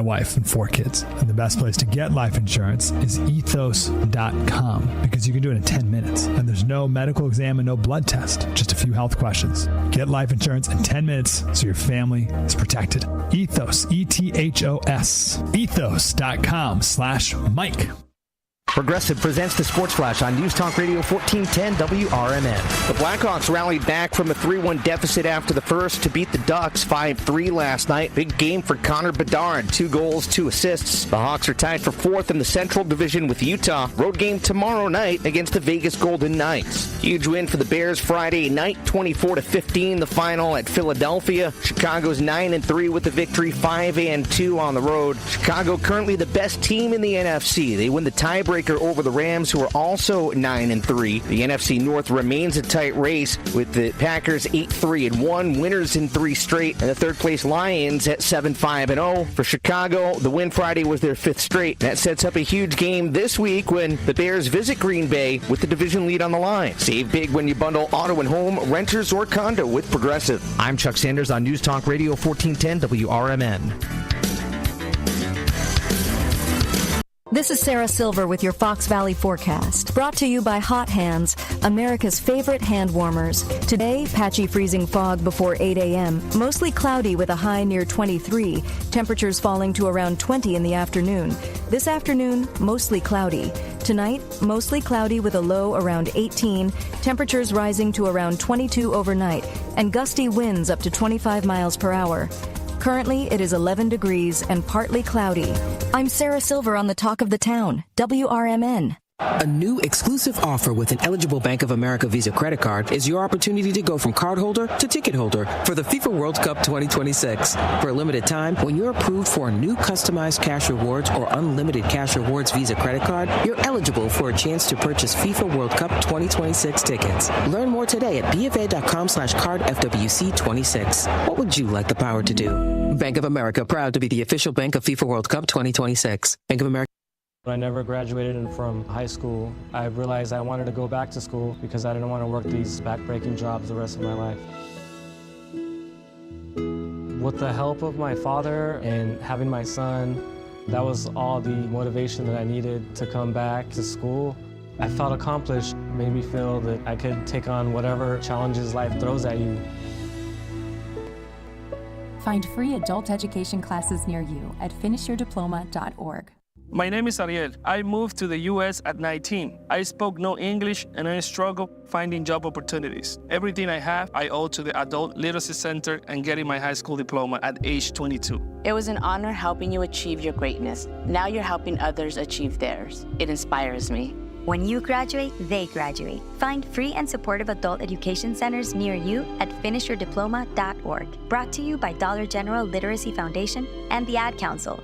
wife and 4 kids. And the best place to get life insurance is ethos.com because you can do it in 10 minutes. And there's no medical exam and no blood test, just a few health questions. Get life insurance in 10 minutes so your family is protected. Ethos, ETHOS, ethos.com/Mike. Progressive presents the Sports Flash on News Talk Radio 1410 WRMN. The Blackhawks rallied back from a 3-1 deficit after the first to beat the Ducks 5-3 last night. Big game for Connor Bedard, 2 goals, 2 assists. The Hawks are tied for 4th in the Central Division with Utah. Road game tomorrow night against the Vegas Golden Knights. Huge win for the Bears Friday night, 24-15, the final at Philadelphia. Chicago's 9-3 with the victory, 5-2 on the road. Chicago currently the best team in the NFC. They win the tiebreaker over the Rams, who are also 9-3. The NFC North remains a tight race with the Packers 8-3-1, winners in 3 straight, and the third-place Lions at 7-5-0. For Chicago, the win Friday was their 5th straight. That sets up a huge game this week when the Bears visit Green Bay with the division lead on the line. Save big when you bundle auto and home, renters, or condo with Progressive. I'm Chuck Sanders on News Talk Radio 1410 WRMN. This is Sarah Silver with your Fox Valley forecast. Brought to you by Hot Hands, America's favorite hand warmers. Today, patchy freezing fog before 8 a.m., mostly cloudy with a high near 23, temperatures falling to around 20 in the afternoon. This afternoon, mostly cloudy. Tonight, mostly cloudy with a low around 18, temperatures rising to around 22 overnight, and gusty winds up to 25 miles per hour. Currently, it is 11 degrees and partly cloudy. I'm Sarah Silver on the Talk of the Town, WRMN. A new exclusive offer with an eligible Bank of America Visa credit card is your opportunity to go from cardholder to ticket holder for the FIFA World Cup 2026. For a limited time, when you're approved for a new customized cash rewards or unlimited cash rewards Visa credit card, you're eligible for a chance to purchase FIFA World Cup 2026 tickets. Learn more today at bfa.com/cardfwc26. What would you like the power to do? Bank of America, proud to be the official bank of FIFA World Cup 2026. Bank of America. When I never graduated from high school, I realized I wanted to go back to school because I didn't want to work these back-breaking jobs the rest of my life. With the help of my father and having my son, that was all the motivation that I needed to come back to school. I felt accomplished, made me feel that I could take on whatever challenges life throws at you. Find free adult education classes near you at finishyourdiploma.org. My name is Ariel. I moved to the U.S. at 19. I spoke no English and I struggled finding job opportunities. Everything I have, I owe to the Adult Literacy Center and getting my high school diploma at age 22. It was an honor helping you achieve your greatness. Now you're helping others achieve theirs. It inspires me. When you graduate, they graduate. Find free and supportive adult education centers near you at finishyourdiploma.org. Brought to you by Dollar General Literacy Foundation and the Ad Council.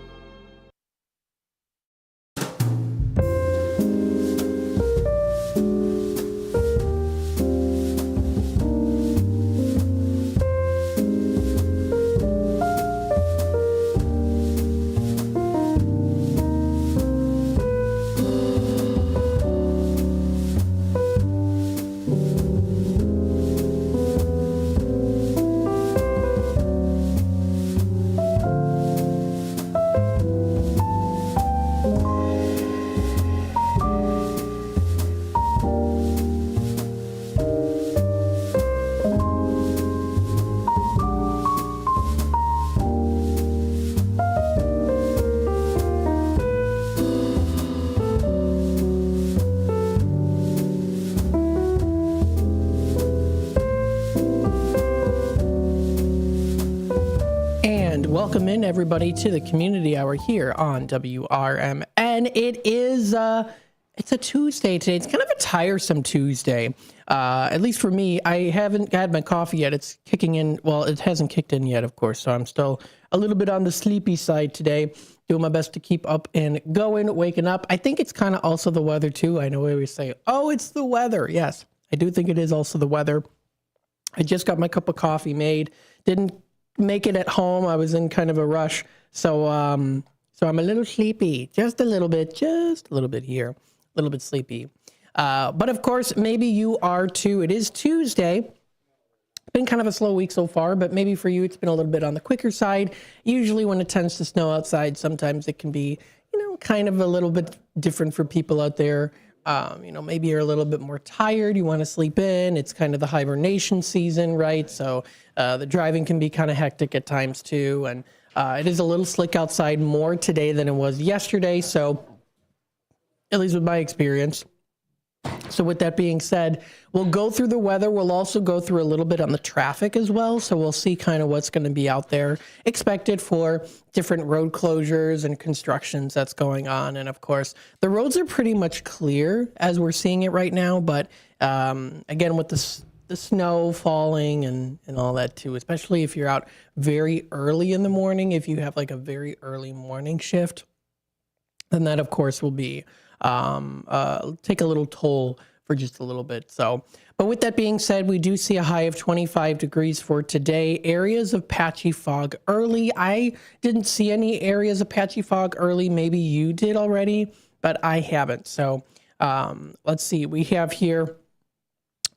Welcome in, everybody, to the Community Hour here on WRMN. It is, it's a Tuesday today. It's kind of a tiresome Tuesday, at least for me. I haven't had my coffee yet. It's kicking in. Well, it hasn't kicked in yet, of course, so I'm still a little bit on the sleepy side today. Doing my best to keep up and going, waking up. I think it's kind of also the weather, too. I know we always say, oh, it's the weather. Yes, I do think it is also the weather. I just got my cup of coffee made. Didn't make it at home. I was in kind of a rush. So I'm a little sleepy, just a little bit here, a little bit sleepy. But of course, maybe you are too. It is Tuesday. been kind of a slow week so far, but maybe for you it's been a little bit on the quicker side. Usually when it tends to snow outside, sometimes it can be, kind of a little bit different for people out there. Maybe you're a little bit more tired, you want to sleep in. It's kind of the hibernation season, right? So the driving can be kind of hectic at times too. And it is a little slick outside more today than it was yesterday. So at least with my experience. So with that being said, we'll go through the weather. We'll also go through a little bit on the traffic as well. So we'll see kind of what's going to be out there expected for different road closures and constructions that's going on. And of course, the roads are pretty much clear as we're seeing it right now. But again, with the snow falling and all that too, especially if you're out very early in the morning, if you have like a very early morning shift, then that of course will be take a little toll for just a little bit. So, but with that being said, we do see a high of 25 degrees for today. Areas of patchy fog early. I didn't see any areas of patchy fog early. Maybe you did already, but I haven't. So let's see. We have here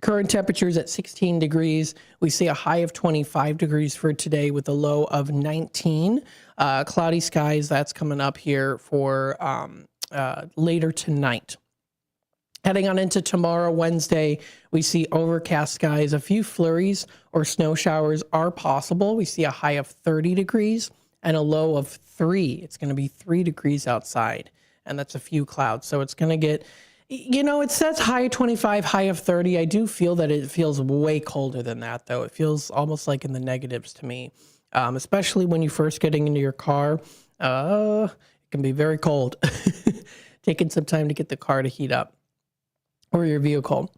current temperatures at 16 degrees. We see a high of 25 degrees for today with a low of 19. Cloudy skies, that's coming up here for later tonight. Heading on into tomorrow, Wednesday, we see overcast skies. A few flurries or snow showers are possible. We see a high of 30 degrees and a low of 3. It's going to be 3 degrees outside, and that's a few clouds. So it's going to get, it says high of 25, high of 30. I do feel that it feels way colder than that, though. It feels almost like in the negatives to me, especially when you're first getting into your car. It can be very cold. Taking some time to get the car to heat up or your vehicle.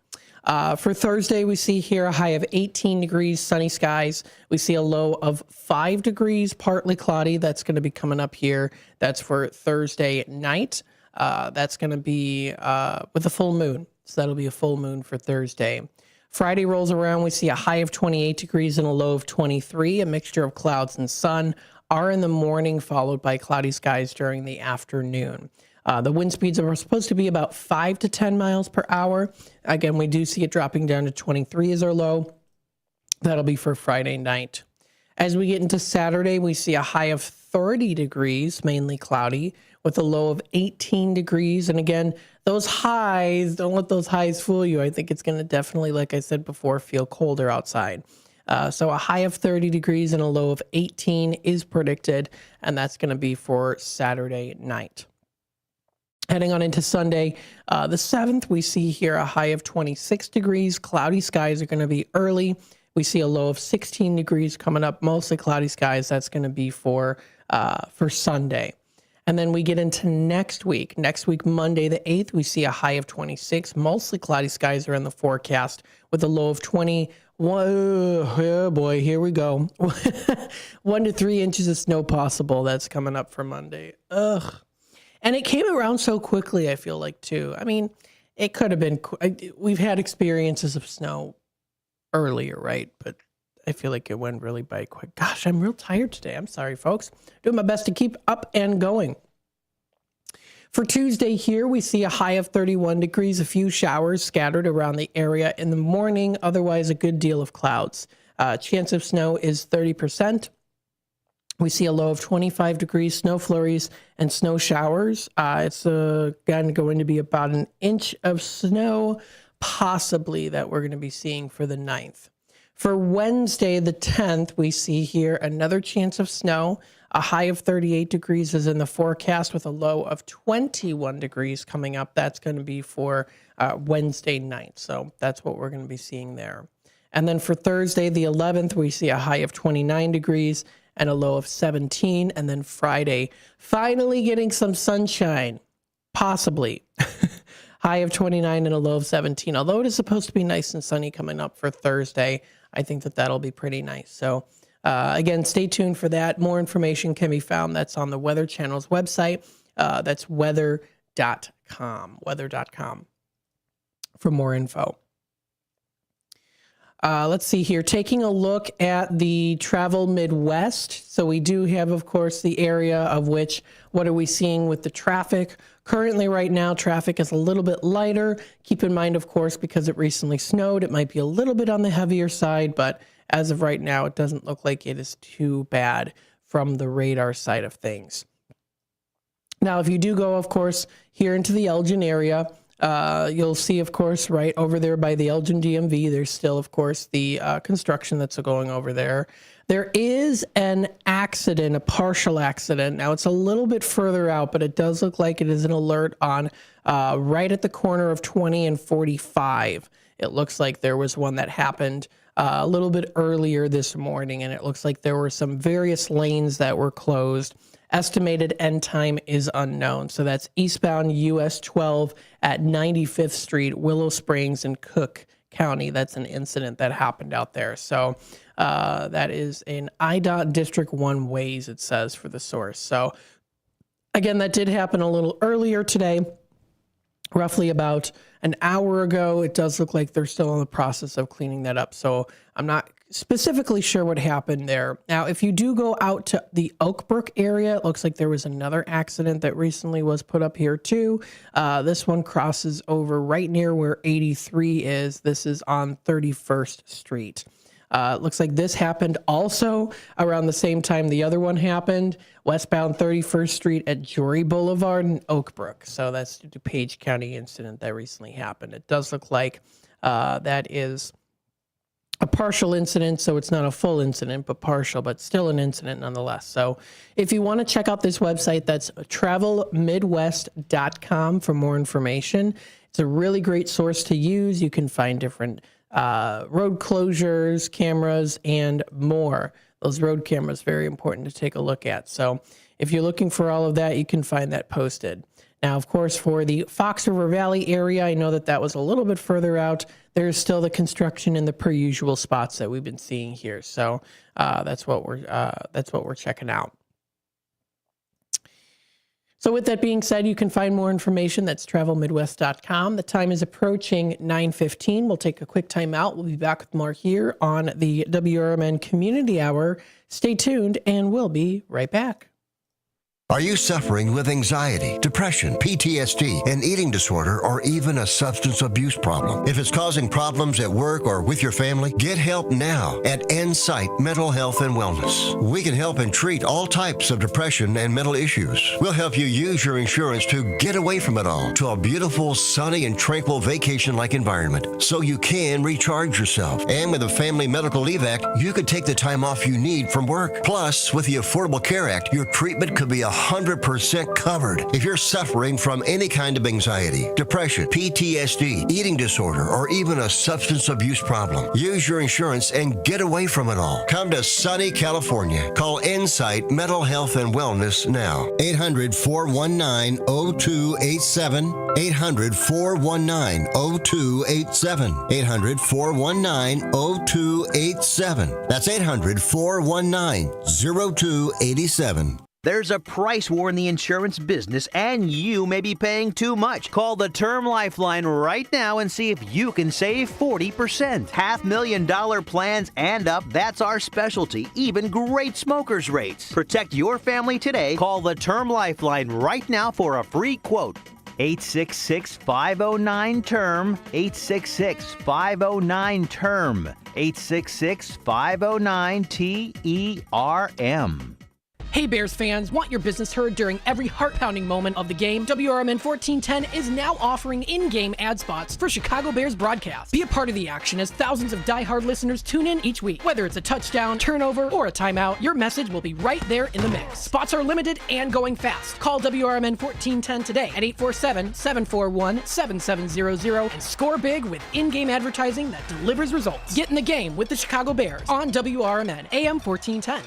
For Thursday, we see here a high of 18 degrees, sunny skies. We see a low of 5 degrees, partly cloudy. That's going to be coming up here. That's for Thursday night. That's going to be with a full moon. So that'll be a full moon for Thursday. Friday rolls around. We see a high of 28 degrees and a low of 23. A mixture of clouds and sun are in the morning, followed by cloudy skies during the afternoon. The wind speeds are supposed to be about 5 to 10 miles per hour. Again, we do see it dropping down to 23 as our low. That'll be for Friday night. As we get into Saturday, we see a high of 30 degrees, mainly cloudy, with a low of 18 degrees. And again, those highs, don't let those highs fool you. I think it's going to definitely, like I said before, feel colder outside. So a high of 30 degrees and a low of 18 is predicted, and that's going to be for Saturday night. Heading on into Sunday, the 7th, we see here a high of 26 degrees. Cloudy skies are going to be early. We see a low of 16 degrees coming up, mostly cloudy skies. That's going to be for Sunday. And then we get into next week. Next week, Monday the 8th, we see a high of 26. Mostly cloudy skies are in the forecast with a low of 20. Oh boy, here we go. 1 to 3 inches of snow possible. That's coming up for Monday. Ugh. And it came around so quickly, I feel like, too. I mean, it could have been, we've had experiences of snow earlier, right? But I feel like it went really by quick. Gosh, I'm real tired today. I'm sorry, folks. Doing my best to keep up and going. For Tuesday here, we see a high of 31 degrees, a few showers scattered around the area in the morning, otherwise a good deal of clouds. Chance of snow is 30%. We see a low of 25 degrees, snow flurries, and snow showers. It's going to be about an inch of snow, possibly, that we're going to be seeing for the 9th. For Wednesday, the 10th, we see here another chance of snow. A high of 38 degrees is in the forecast with a low of 21 degrees coming up. That's going to be for Wednesday night. So that's what we're going to be seeing there. And then for Thursday, the 11th, we see a high of 29 degrees and a low of 17. And then Friday, finally getting some sunshine, possibly. High of 29 and a low of 17. Although it is supposed to be nice and sunny coming up for Thursday, I think that that'll be pretty nice. So again, stay tuned for that. More information can be found. That's on the Weather Channel's website. That's weather.com for more info. Let's see here. Taking a look at the travel Midwest. So we do have, of course, the area of which, what are we seeing with the traffic? Currently, right now, traffic is a little bit lighter. Keep in mind, of course, because it recently snowed, it might be a little bit on the heavier side, but as of right now, it doesn't look like it is too bad from the radar side of things. Now, if you do go, of course, here into the Elgin area, you'll see, of course, right over there by the Elgin DMV, there's still, of course, the construction that's going over there. There is an accident, a partial accident. Now, it's a little bit further out, but it does look like it is an alert on right at the corner of 20 and 45. It looks like there was one that happened a little bit earlier this morning, and it looks like there were some various lanes that were closed. Estimated end time is unknown. So that's eastbound US 12 at 95th Street, Willow Springs, and Cook County. That's an incident that happened out there. So that is in IDOT District 1 ways, it says, for the source. So again, that did happen a little earlier today, roughly about an hour ago. It does look like they're still in the process of cleaning that up. So I'm not specifically sure what happened there. Now, if you do go out to the Oakbrook area, it looks like there was another accident that recently was put up here too. This one crosses over right near where 83 is. This is on 31st Street. It looks like this happened also around the same time the other one happened, westbound 31st Street at Jory Boulevard in Oakbrook. So that's the DuPage County incident that recently happened. It does look like that is a partial incident, so it's not a full incident, but partial, but still an incident nonetheless. So if you want to check out this website, that's travelmidwest.com for more information. It's a really great source to use. You can find different road closures, cameras, and more. Those road cameras, very important to take a look at. So if you're looking for all of that, you can find that posted. Now, of course, for the Fox River Valley area, I know that that was a little bit further out. There's still the construction in the per usual spots that we've been seeing here. So that's what we're checking out. So with that being said, you can find more information. That's travelmidwest.com. The time is approaching 9:15. We'll take a quick time out. We'll be back with more here on the WRMN Community Hour. Stay tuned, and we'll be right back. Are you suffering with anxiety, depression, PTSD, an eating disorder, or even a substance abuse problem? If it's causing problems at work or with your family, get help now at Insight Mental Health and Wellness. We can help and treat all types of depression and mental issues. We'll help you use your insurance to get away from it all to a beautiful, sunny, and tranquil vacation-like environment so you can recharge yourself. And with the Family Medical Leave Act, you could take the time off you need from work. Plus, with the Affordable Care Act, your treatment could be 100% covered. If you're suffering from any kind of anxiety, depression, PTSD, eating disorder, or even a substance abuse problem, use your insurance and get away from it all. Come to sunny California. Call Insight Mental Health and Wellness now. 800-419-0287. 800-419-0287. 800-419-0287. That's 800-419-0287. There's a price war in the insurance business, and you may be paying too much. Call the Term Lifeline right now and see if you can save 40%. $500,000 plans and up, that's our specialty. Even great smokers' rates. Protect your family today. Call the Term Lifeline right now for a free quote. 866-509-TERM. 866-509-TERM. 866-509-TERM. Hey Bears fans, want your business heard during every heart-pounding moment of the game? WRMN 1410 is now offering in-game ad spots for Chicago Bears broadcasts. Be a part of the action as thousands of diehard listeners tune in each week. Whether it's a touchdown, turnover, or a timeout, your message will be right there in the mix. Spots are limited and going fast. Call WRMN 1410 today at 847-741-7700 and score big with in-game advertising that delivers results. Get in the game with the Chicago Bears on WRMN AM 1410.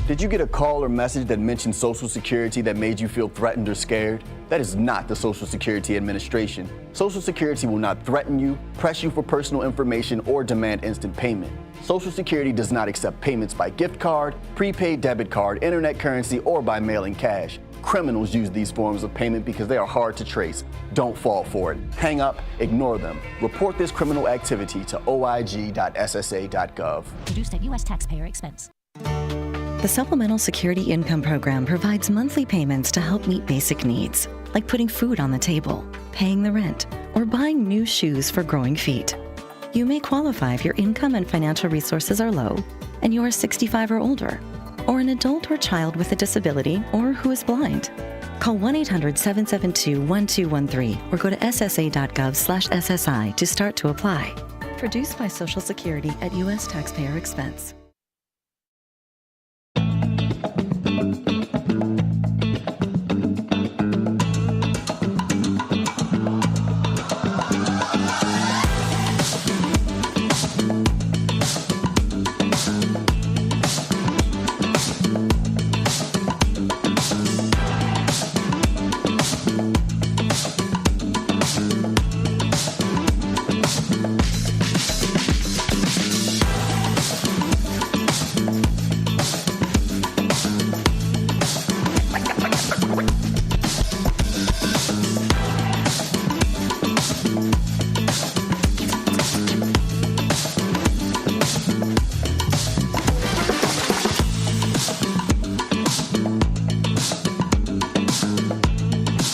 Did you get a call or message that mentioned Social Security that made you feel threatened or scared? That is not the Social Security Administration. Social Security will not threaten you, press you for personal information, or demand instant payment. Social Security does not accept payments by gift card, prepaid debit card, internet currency, or by mailing cash. Criminals use these forms of payment because they are hard to trace. Don't fall for it. Hang up, ignore them. Report this criminal activity to oig.ssa.gov. Produced at U.S. taxpayer expense. The Supplemental Security Income Program provides monthly payments to help meet basic needs, like putting food on the table, paying the rent, or buying new shoes for growing feet. You may qualify if your income and financial resources are low and you are 65 or older, or an adult or child with a disability or who is blind. Call 1-800-772-1213 or go to ssa.gov/SSI to start to apply. Produced by Social Security at U.S. taxpayer expense.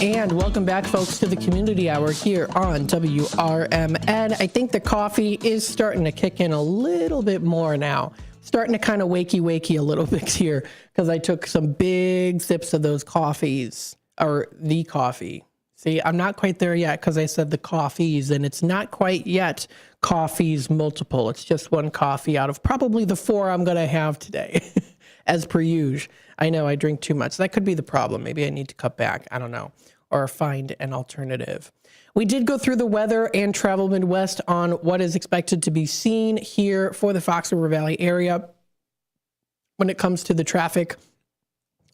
And welcome back, folks, to the Community Hour here on WRMN. I think the coffee is starting to kick in a little bit more now. Starting to kind of wakey a little bit here because I took some big sips of those coffees, or the coffee. See, I'm not quite there yet because I said the coffees, and it's not quite yet coffees multiple. It's just one coffee out of probably the 4 I'm going to have today, as per usual. I know I drink too much. That could be the problem. Maybe I need to cut back. I don't know. Or find an alternative. We did go through the weather and travel Midwest on what is expected to be seen here for the Fox River Valley area when it comes to the traffic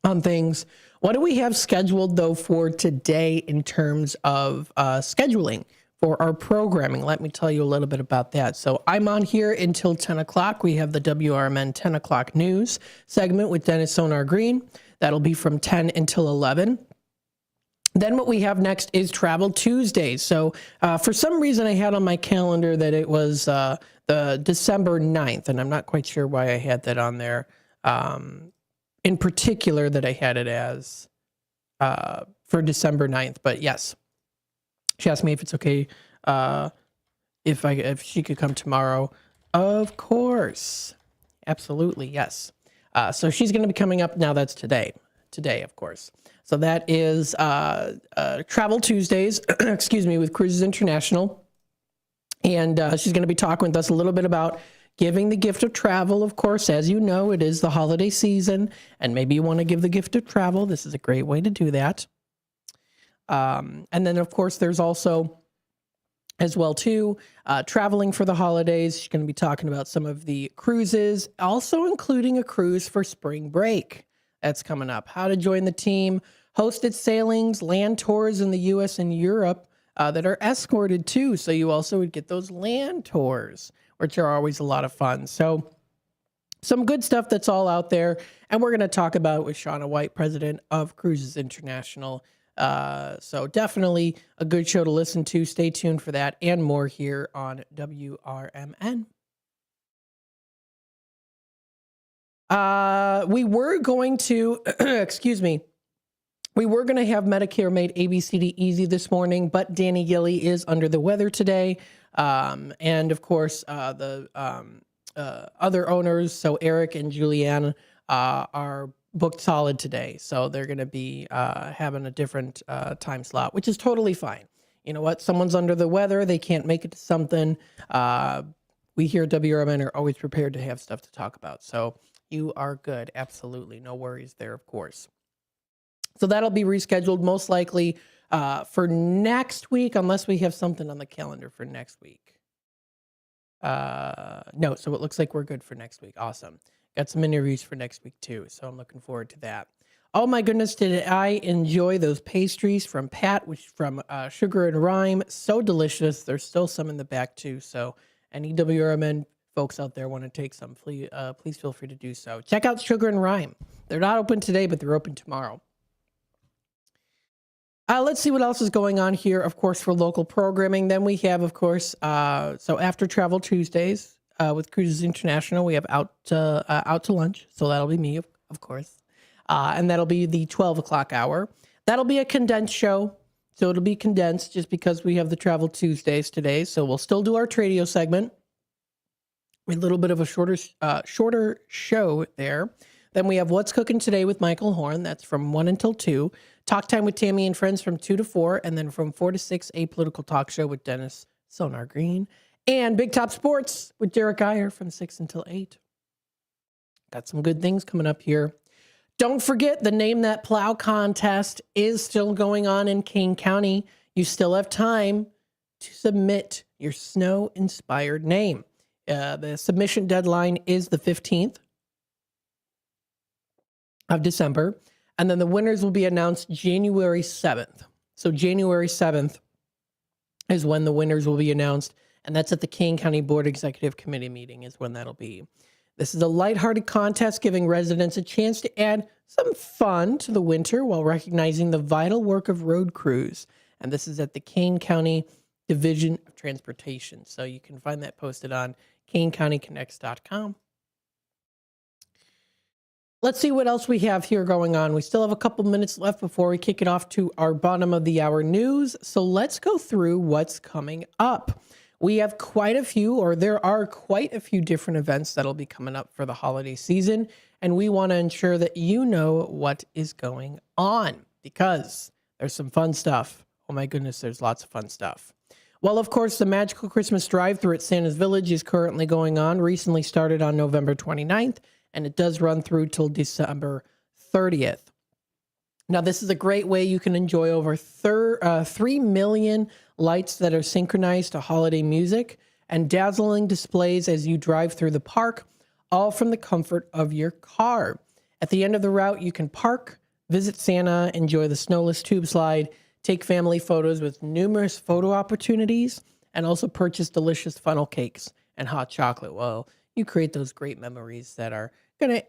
on things. What do we have scheduled, though, for today in terms of scheduling for our programming? Let me tell you a little bit about that. So I'm on here until 10 o'clock. We have the WRMN 10 o'clock news segment with Dennis Sonar Green. That'll be from 10 until 11. Then what we have next is Travel Tuesdays. So for some reason, I had on my calendar that it was the December 9th, and I'm not quite sure why I had that on there. In particular, that I had it as for December 9th. But yes, she asked me if it's okay if she could come tomorrow. Of course. Absolutely, yes. So she's going to be coming up now. That's today, of course. So that is Travel Tuesdays, excuse me, with Cruises International. And she's going to be talking with us a little bit about giving the gift of travel. Of course, as you know, it is the holiday season, and maybe you want to give the gift of travel. This is a great way to do that. And then, of course, there's also, as well, too, traveling for the holidays. She's going to be talking about some of the cruises, also including a cruise for spring break. That's coming up. How to join the team, hosted sailings, land tours in the U.S. and Europe that are escorted too. So you also would get those land tours, which are always a lot of fun. So some good stuff that's all out there. And we're going to talk about it with Shauna White, president of Cruises International. So definitely a good show to listen to. Stay tuned for that and more here on WRMN. We were going to, excuse me, we were going to have Medicare made ABCD easy this morning, but Danny Gilly is under the weather today. And of course, the other owners, so Eric and Julianne, are booked solid today. So they're going to be having a different time slot, which is totally fine. You know what? Someone's under the weather. They can't make it to something. We here at WRMN are always prepared to have stuff to talk about. So you are good. Absolutely. No worries there, of course. So that'll be rescheduled most likely for next week, unless we have something on the calendar for next week. No, so it looks like we're good for next week. Awesome. Got some interviews for next week too, so I'm looking forward to that. Oh my goodness, did I enjoy those pastries from Pat, which from Sugar and Rhyme. So delicious. There's still some in the back too, so any WRMN folks out there want to take some, please feel free to do so. Check out Sugar and Rhyme. They're not open today, but they're open tomorrow. Let's see what else is going on here, of course, for local programming. Then we have, of course, so after Travel Tuesdays with Cruises International, we have out to lunch. So that'll be me, of course. And that'll be the 12 o'clock hour. That'll be a condensed show. So it'll be condensed just because we have the Travel Tuesdays today. So we'll still do our Tradio segment. A little bit of a shorter show there. Then we have What's Cooking Today with Michael Horn. That's from 1 until 2. Talk Time with Tammy and Friends from 2 to 4. And then from 4 to 6, a political talk show with Dennis Sonar Green. And Big Top Sports with Derek Iyer from 6 until 8. Got some good things coming up here. Don't forget, the Name That Plow contest is still going on in Kane County. You still have time to submit your snow-inspired name. The submission deadline is the 15th of December, and then the winners will be announced January 7th. So January 7th is when the winners will be announced, and that's at the Kane County Board Executive Committee meeting is when that'll be. This is a lighthearted contest giving residents a chance to add some fun to the winter while recognizing the vital work of road crews. And this is at the Kane County Division of Transportation. So you can find that posted on KaneCountyConnects.com. Let's see what else we have here going on. We still have a couple minutes left before we kick it off to our bottom of the hour news. So let's go through what's coming up. We have there are quite a few different events that'll be coming up for the holiday season, and we want to ensure that you know what is going on because there's some fun stuff. Oh my goodness, there's lots of fun stuff. Well, of course, the Magical Christmas Drive-Thru at Santa's Village is currently going on, recently started on November 29th, and it does run through till December 30th. Now, this is a great way you can enjoy over 3 million lights that are synchronized to holiday music and dazzling displays as you drive through the park, all from the comfort of your car. At the end of the route, you can park, visit Santa, enjoy the snowless tube slide, take family photos with numerous photo opportunities, and also purchase delicious funnel cakes and hot chocolate. Well, you create those great memories that are going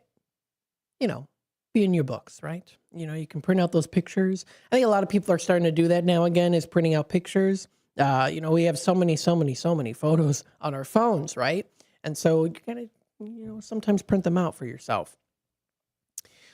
to, be in your books, right? You can print out those pictures. I think a lot of people are starting to do that now again, is printing out pictures. We have so many photos on our phones, right? And so you gotta, sometimes print them out for yourself.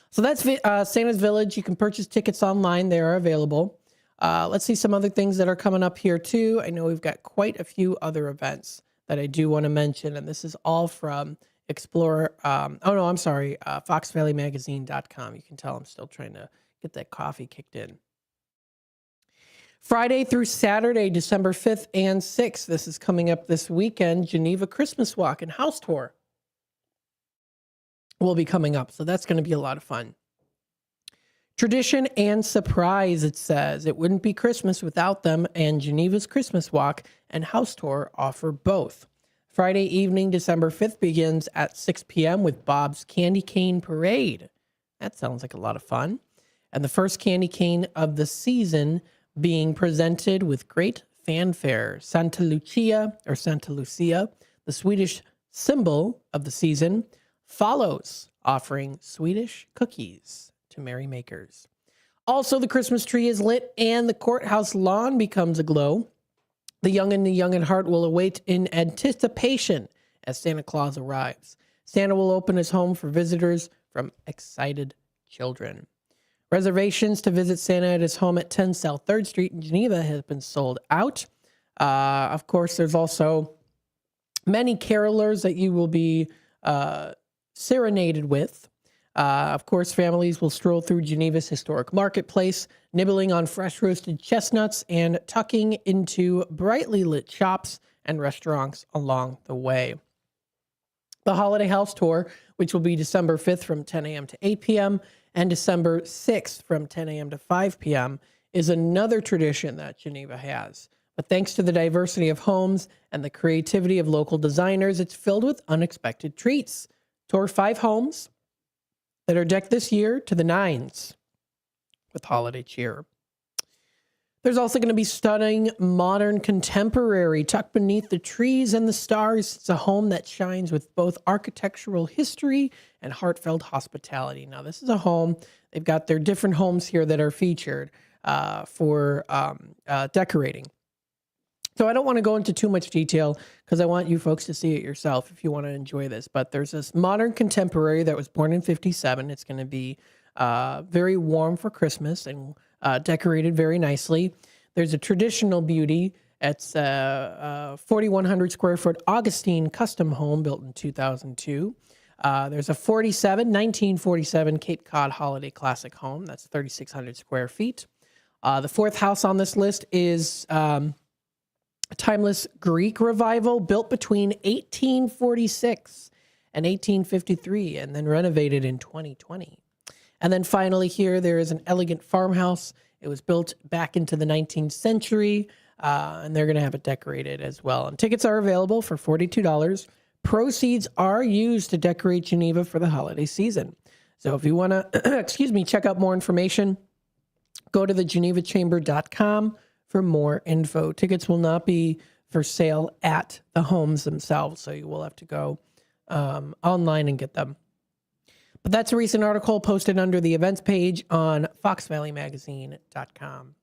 So that's Santa's Village. You can purchase tickets online. They are available. Let's see some other things that are coming up here too. I know we've got quite a few other events that I do want to mention, and this is all from FoxValleyMagazine.com. You can tell I'm still trying to get that coffee kicked in. Friday through Saturday, December 5th and 6th. This is coming up this weekend. Geneva Christmas Walk and House Tour will be coming up. So that's going to be a lot of fun. Tradition and surprise, it says. It wouldn't be Christmas without them, and Geneva's Christmas Walk and House Tour offer both. Friday evening, December 5th begins at 6 p.m. with Bob's Candy Cane Parade. That sounds like a lot of fun. And the first candy cane of the season being presented with great fanfare. Santa Lucia, the Swedish symbol of the season, follows, offering Swedish cookies to merrymakers. Also, the Christmas tree is lit and the courthouse lawn becomes aglow. The young at heart will await in anticipation as Santa Claus arrives. Santa will open his home for visitors from excited children. Reservations to visit Santa at his home at 10 South 3rd Street in Geneva has been sold out. Of course, there's also many carolers that you will be serenaded with. Of course, families will stroll through Geneva's historic marketplace, nibbling on fresh roasted chestnuts and tucking into brightly lit shops and restaurants along the way. The Holiday House Tour, which will be December 5th from 10 a.m. to 8 p.m. and December 6th from 10 a.m. to 5 p.m., is another tradition that Geneva has. But thanks to the diversity of homes and the creativity of local designers, it's filled with unexpected treats. Tour 5 homes that are decked this year to the nines with holiday cheer. There's also going to be stunning, modern, contemporary, tucked beneath the trees and the stars. It's a home that shines with both architectural history and heartfelt hospitality. Now, this is a home. They've got their different homes here that are featured for decorating. So I don't want to go into too much detail because I want you folks to see it yourself if you want to enjoy this. But there's this modern contemporary that was born in 1957. It's going to be very warm for Christmas and decorated very nicely. There's a traditional beauty. It's a 4,100 square foot Augustine custom home built in 2002. There's a 1947 Cape Cod Holiday Classic home. That's 3,600 square feet. The fourth house on this list is a timeless Greek revival built between 1846 and 1853 and then renovated in 2020. And then finally here, there is an elegant farmhouse. It was built back into the 19th century, and they're going to have it decorated as well. And tickets are available for $42. Proceeds are used to decorate Geneva for the holiday season. So if you want to, check out more information, go to thegenevachamber.com for more info. Tickets will not be for sale at the homes themselves, so you will have to go online and get them. But that's a recent article posted under the events page on foxvalleymagazine.com.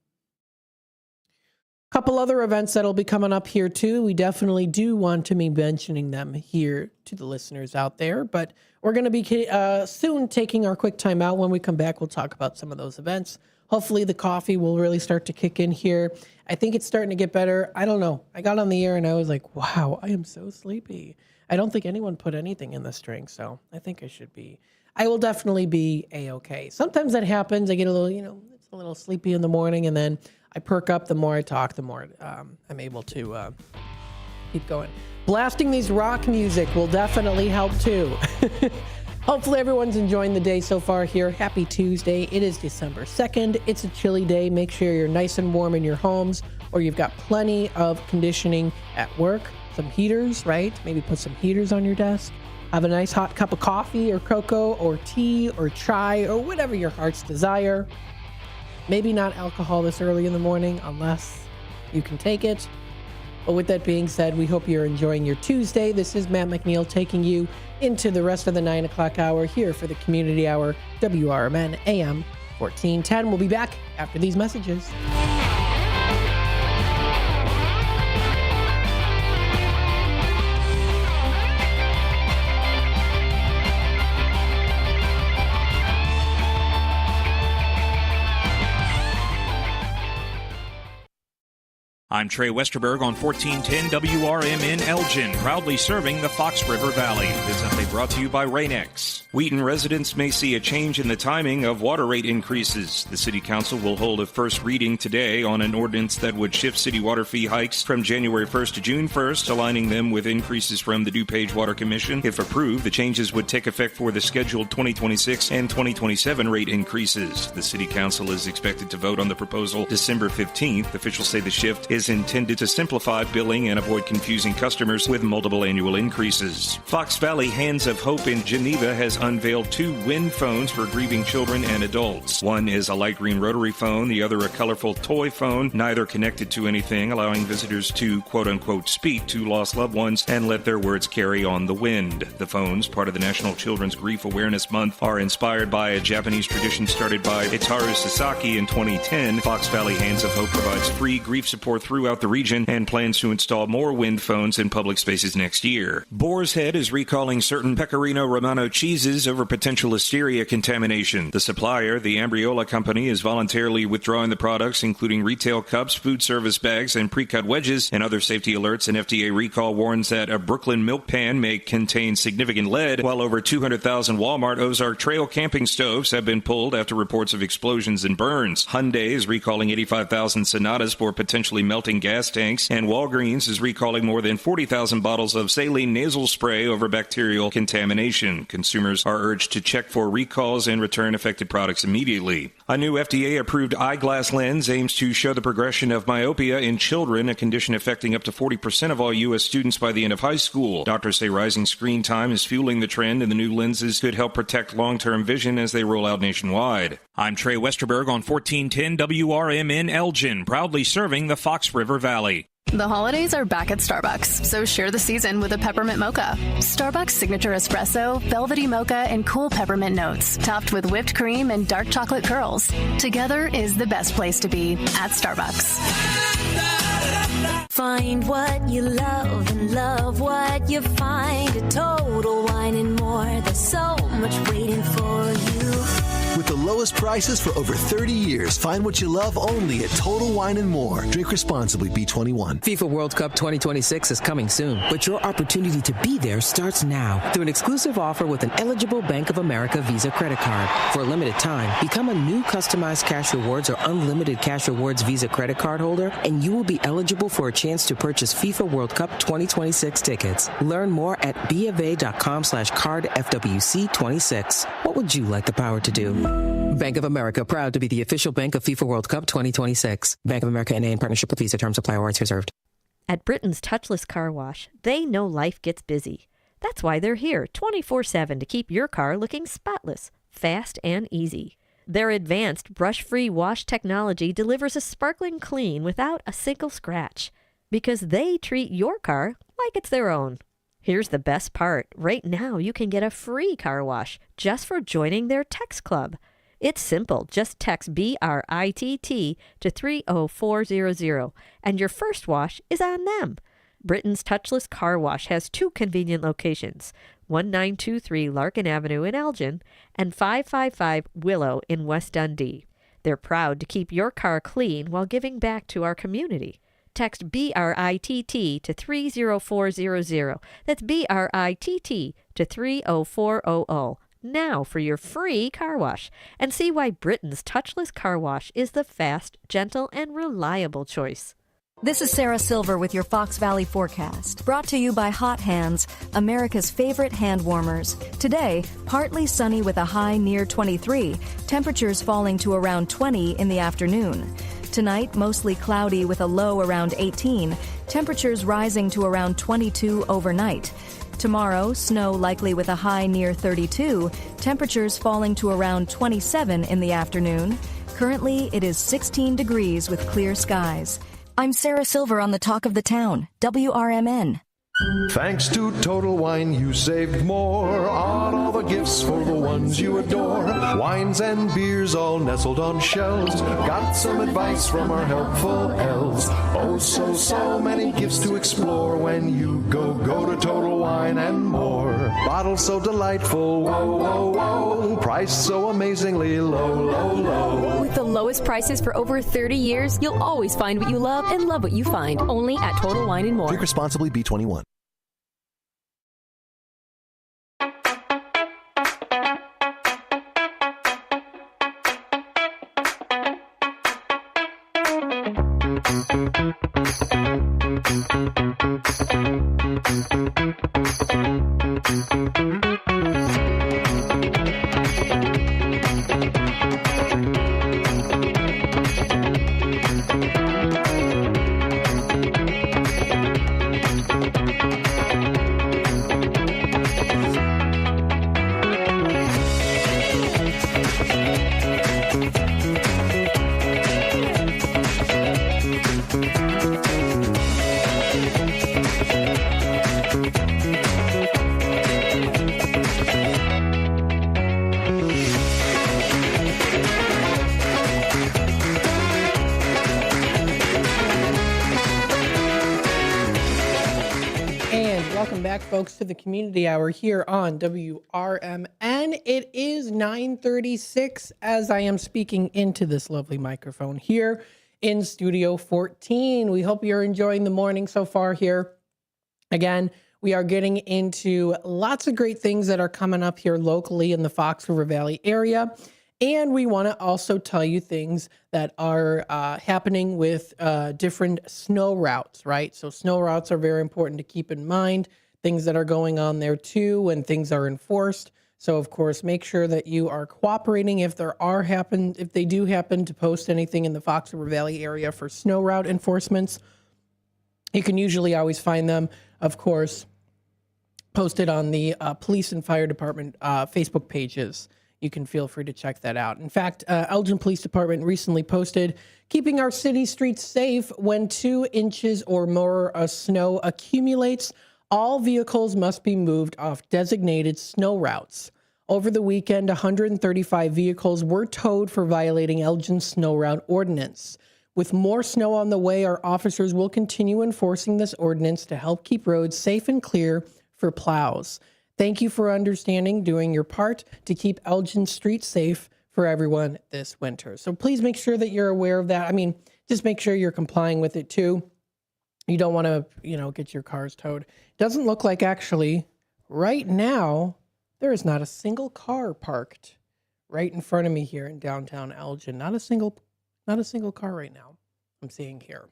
A couple other events that'll be coming up here too. We definitely do want to be mentioning them here to the listeners out there, but we're going to be soon taking our quick time out. When we come back, we'll talk about some of those events. Hopefully the coffee will really start to kick in here. I think it's starting to get better. I don't know. I got on the air and I was like, wow, I am so sleepy. I don't think anyone put anything in this drink, so I think I will definitely be A-okay. Sometimes that happens. I get a little, it's a little sleepy in the morning, and then I perk up. The more I talk, the more I'm able to keep going. Blasting these rock music will definitely help too. Hopefully everyone's enjoying the day so far here. Happy Tuesday. It is December 2nd. It's a chilly day. Make sure you're nice and warm in your homes, or you've got plenty of conditioning at work. Some heaters, right? Maybe put some heaters on your desk. Have a nice hot cup of coffee or cocoa or tea or chai or whatever your heart's desire. Maybe not alcohol this early in the morning unless you can take it. But with that being said, we hope you're enjoying your Tuesday. This is Matt McNeil taking you into the rest of the 9 o'clock hour here for the Community Hour, WRMN AM 1410. We'll be back after these messages. I'm Trey Westerberg on 1410 WRMN Elgin, proudly serving the Fox River Valley. This update brought to you by Rain-X. Wheaton residents may see a change in the timing of water rate increases. The City Council will hold a first reading today on an ordinance that would shift city water fee hikes from January 1st to June 1st, aligning them with increases from the DuPage Water Commission. If approved, the changes would take effect for the scheduled 2026 and 2027 rate increases. The City Council is expected to vote on the proposal December 15th. Officials say the shift is intended to simplify billing and avoid confusing customers with multiple annual increases. Fox Valley Hands of Hope in Geneva has unveiled 2 wind phones for grieving children and adults. One is a light green rotary phone, the other a colorful toy phone, neither connected to anything, allowing visitors to quote-unquote speak to lost loved ones and let their words carry on the wind. The phones, part of the National Children's Grief Awareness Month, are inspired by a Japanese tradition started by Itaru Sasaki in 2010. Fox Valley Hands of Hope provides free grief support throughout the region and plans to install more wind phones in public spaces next year. Boar's Head is recalling certain Pecorino Romano cheeses over potential listeria contamination. The supplier, the Ambriola Company, is voluntarily withdrawing the products, including retail cups, food service bags, and pre-cut wedges, and other safety alerts. An FDA recall warns that a Brooklyn milk pan may contain significant lead, while over 200,000 Walmart Ozark Trail camping stoves have been pulled after reports of explosions and burns. Hyundai is recalling 85,000 Sonatas for potentially melting gas tanks, and Walgreens is recalling more than 40,000 bottles of saline nasal spray over bacterial contamination. Consumers are urged to check for recalls and return affected products immediately. A new FDA-approved eyeglass lens aims to show the progression of myopia in children, a condition affecting up to 40% of all U.S. students by the end of high school. Doctors say rising screen time is fueling the trend, and the new lenses could help protect long-term vision as they roll out nationwide. I'm Trey Westerberg on 1410 WRMN Elgin, proudly serving the Fox River Valley. The holidays are back at Starbucks, so share the season with a peppermint mocha. Starbucks signature espresso, velvety mocha, and cool peppermint notes, topped with whipped cream and dark chocolate curls. Together is the best place to be at Starbucks. Find what you love and love what you find. A Total Wine and More. There's so much waiting for you. With the lowest prices for over 30 years, find what you love only at Total Wine & More. Drink responsibly, B21. FIFA World Cup 2026 is coming soon, but your opportunity to be there starts now through an exclusive offer with an eligible Bank of America Visa credit card. For a limited time, become a new customized cash rewards or unlimited cash rewards Visa credit card holder, and you will be eligible for a chance to purchase FIFA World Cup 2026 tickets. Learn more at BofA.com/cardFWC26. What would you like the power to do? Bank of America, proud to be the official bank of FIFA World Cup 2026. Bank of America N.A. in partnership with Visa. Terms apply. Rights reserved. At Britain's Touchless Car Wash, they know life gets busy. That's why they're here 24/7 to keep your car looking spotless, fast, and easy. Their advanced brush-free wash technology delivers a sparkling clean without a single scratch, because they treat your car like it's their own. Here's the best part. Right now, you can get a free car wash just for joining their text club. It's simple. Just text BRITT to 30400, and your first wash is on them. Britain's Touchless Car Wash has two convenient locations, 1923 Larkin Avenue in Elgin and 555 Willow in West Dundee. They're proud to keep your car clean while giving back to our community. Text BRITT to 30400. That's BRITT to 30400. Now for your free car wash, and see why Britain's Touchless Car Wash is the fast, gentle, and reliable choice. This is Sarah Silver with your Fox Valley forecast, brought to you by Hot Hands, America's favorite hand warmers. Today, partly sunny with a high near 23, temperatures falling to around 20 in the afternoon. Tonight, mostly cloudy with a low around 18, temperatures rising to around 22 overnight. Tomorrow, snow likely with a high near 32, temperatures falling to around 27 in the afternoon. Currently, it is 16 degrees with clear skies. I'm Sarah Silver on the Talk of the Town, WRMN. Thanks to Total Wine, you saved more on all the gifts for the ones you adore. Wines and beers all nestled on shelves. Got some advice from our helpful elves. Oh, so many gifts to explore when you go to Total Wine and More. Bottles so delightful, whoa. Price so amazingly low. With the lowest prices for over 30 years, you'll always find what you love and love what you find. Only at Total Wine and More. Drink responsibly, B21. Welcome back, folks, to the Community Hour here on WRMN. It is 9:36 as I am speaking into this lovely microphone here in Studio 14. We hope you're enjoying the morning so far here. Again, we are getting into lots of great things that are coming up here locally in the Fox River Valley area. And we want to also tell you things that are happening with different snow routes, right? So snow routes are very important to keep in mind, things that are going on there too when things are enforced. So, of course, make sure that you are cooperating if they do happen to post anything in the Fox River Valley area for snow route enforcements. You can usually always find them, of course, posted on the police and fire department Facebook pages. You can feel free to check that out. In fact, Elgin Police Department recently posted, keeping our city streets safe when 2 inches or more of snow accumulates. All vehicles must be moved off designated snow routes. Over the weekend, 135 vehicles were towed for violating Elgin's snow route ordinance. With more snow on the way, our officers will continue enforcing this ordinance to help keep roads safe and clear for plows. Thank you for understanding, doing your part to keep Elgin streets safe for everyone this winter. So please make sure that you're aware of that. I mean, just make sure you're complying with it too. You don't want to, get your cars towed. Doesn't look like actually right now there is not a single car parked right in front of me here in downtown Elgin. Not a single car right now I'm seeing here.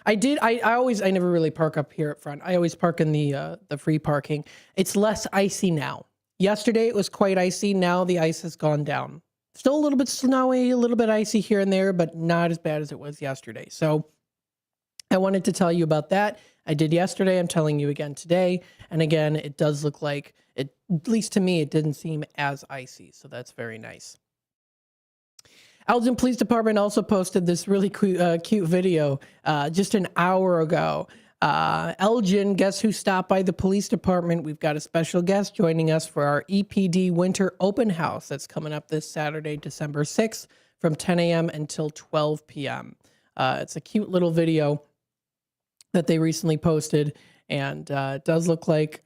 I never really park up here up front. I always park in the free parking. It's less icy now. Yesterday it was quite icy. Now the ice has gone down. Still a little bit snowy, a little bit icy here and there, but not as bad as it was yesterday. So I wanted to tell you about that. I did yesterday. I'm telling you again today. And again, it does look like it, at least to me, it didn't seem as icy. So that's very nice. Elgin Police Department also posted this really cute video just an hour ago. Elgin, guess who stopped by the police department? We've got a special guest joining us for our EPD Winter Open House that's coming up this Saturday, December 6th from 10 a.m. until 12 p.m. It's a cute little video that they recently posted, and it does look like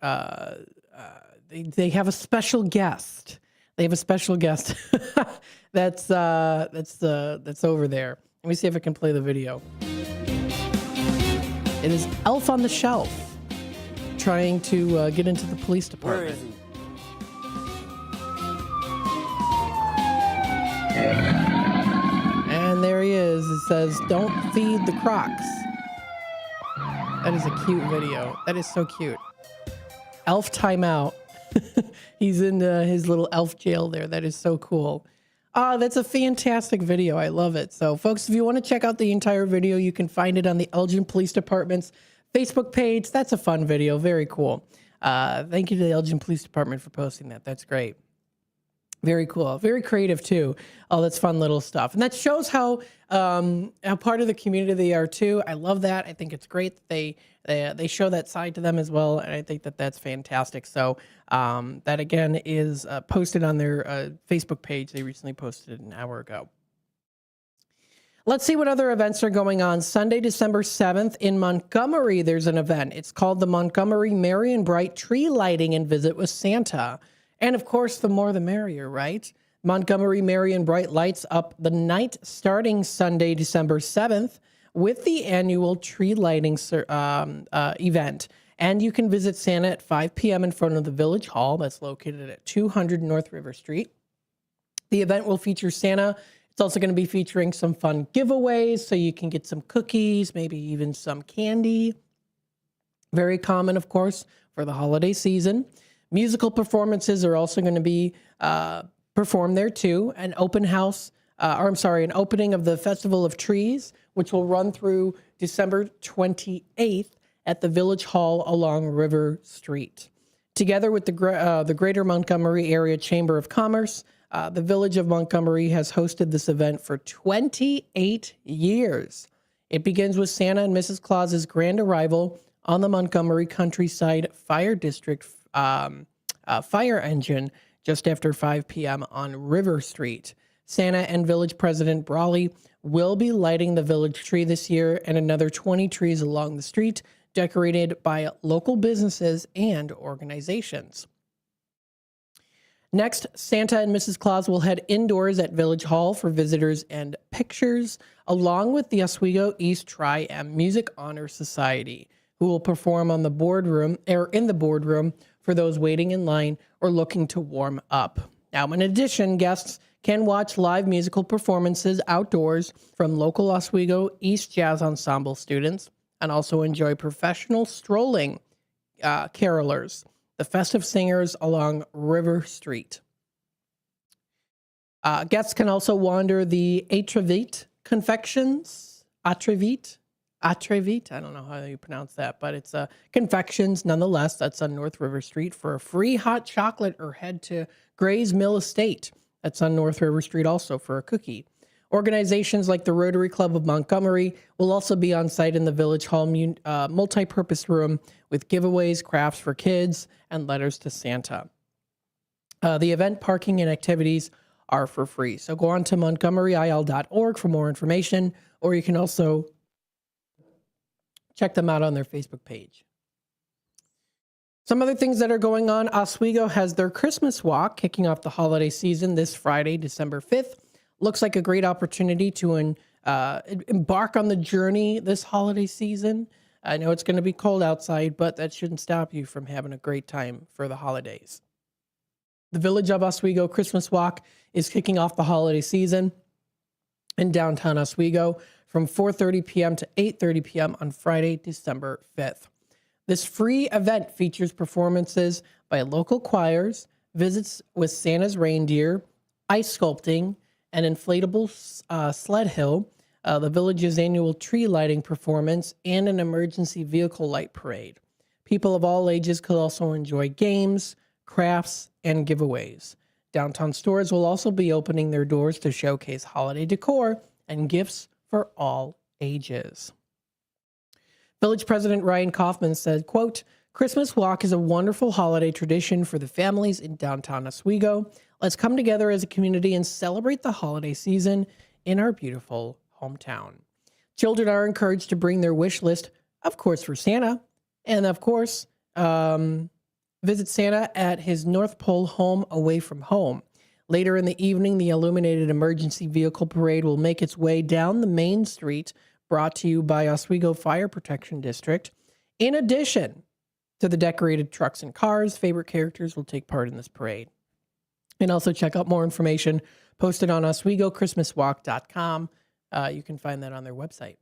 they have a special guest. They have a special guest that's over there. Let me see if I can play the video. It is Elf on the Shelf trying to get into the police department. Where is he? And there he is. It says, "Don't feed the crocs." That is a cute video. That is so cute. Elf timeout. He's in his little elf jail there. That is so cool. That's a fantastic video. I love it. So, folks, if you want to check out the entire video, you can find it on the Elgin Police Department's Facebook page. That's a fun video. Very cool. Thank you to the Elgin Police Department for posting that. That's great. Very cool. Very creative, too. Oh, that's fun little stuff. And that shows how part of the community they are, too. I love that. I think it's great that they show that side to them as well. And I think that that's fantastic. So that, again, is posted on their Facebook page. They recently posted it an hour ago. Let's see what other events are going on. Sunday, December 7th in Montgomery, there's an event. It's called the Montgomery Merry and Bright Tree Lighting and Visit with Santa. And of course, the more the merrier, right? Montgomery Merry and Bright lights up the night starting Sunday, December 7th with the annual tree lighting event. And you can visit Santa at 5 p.m. in front of the Village Hall that's located at 200 North River Street. The event will feature Santa. It's also going to be featuring some fun giveaways so you can get some cookies, maybe even some candy. Very common, of course, for the holiday season. Musical performances are also going to be performed there too. An opening of the Festival of Trees, which will run through December 28th at the Village Hall along River Street. Together with the Greater Montgomery Area Chamber of Commerce, the Village of Montgomery has hosted this event for 28 years. It begins with Santa and Mrs. Claus's grand arrival on the Montgomery Countryside Fire District fire engine just after 5 p.m. on River Street. Santa and Village President Brawley will be lighting the village tree this year and another 20 trees along the street, decorated by local businesses and organizations. Next, Santa and Mrs. Claus will head indoors at Village Hall for visitors and pictures, along with the Oswego East Tri-M Music Honor Society, who will perform in the boardroom for those waiting in line or looking to warm up. Now, in addition, guests can watch live musical performances outdoors from local Oswego East Jazz Ensemble students and also enjoy professional strolling carolers, the festive singers along River Street. Guests can also wander the Atrevite Confections. Atrevite, I don't know how you pronounce that, but it's Confections nonetheless. That's on North River Street for a free hot chocolate, or head to Gray's Mill Estate. That's on North River Street also for a cookie. Organizations like the Rotary Club of Montgomery will also be on site in the Village Hall multi-purpose room with giveaways, crafts for kids, and letters to Santa. The event parking and activities are for free. So go on to montgomeryil.org for more information, or you can also check them out on their Facebook page. Some other things that are going on. Oswego has their Christmas walk kicking off the holiday season this Friday, December 5th. Looks like a great opportunity to embark on the journey this holiday season. I know it's going to be cold outside, but that shouldn't stop you from having a great time for the holidays. The Village of Oswego Christmas Walk is kicking off the holiday season in downtown Oswego from 4:30 p.m. to 8:30 p.m. on Friday, December 5th. This free event features performances by local choirs, visits with Santa's reindeer, ice sculpting, an inflatable sled hill, the village's annual tree lighting performance, and an emergency vehicle light parade. People of all ages could also enjoy games, crafts, and giveaways. Downtown stores will also be opening their doors to showcase holiday decor and gifts for all ages. Village President Ryan Kaufman said, quote, "Christmas Walk is a wonderful holiday tradition for the families in downtown Oswego. Let's come together as a community and celebrate the holiday season in our beautiful hometown." Children are encouraged to bring their wish list, of course, for Santa, and of course, visit Santa at his North Pole home away from home. Later in the evening, the illuminated emergency vehicle parade will make its way down the main street, brought to you by Oswego Fire Protection District. In addition to the decorated trucks and cars, favorite characters will take part in this parade. And also check out more information posted on OswegoChristmasWalk.com. You can find that on their website.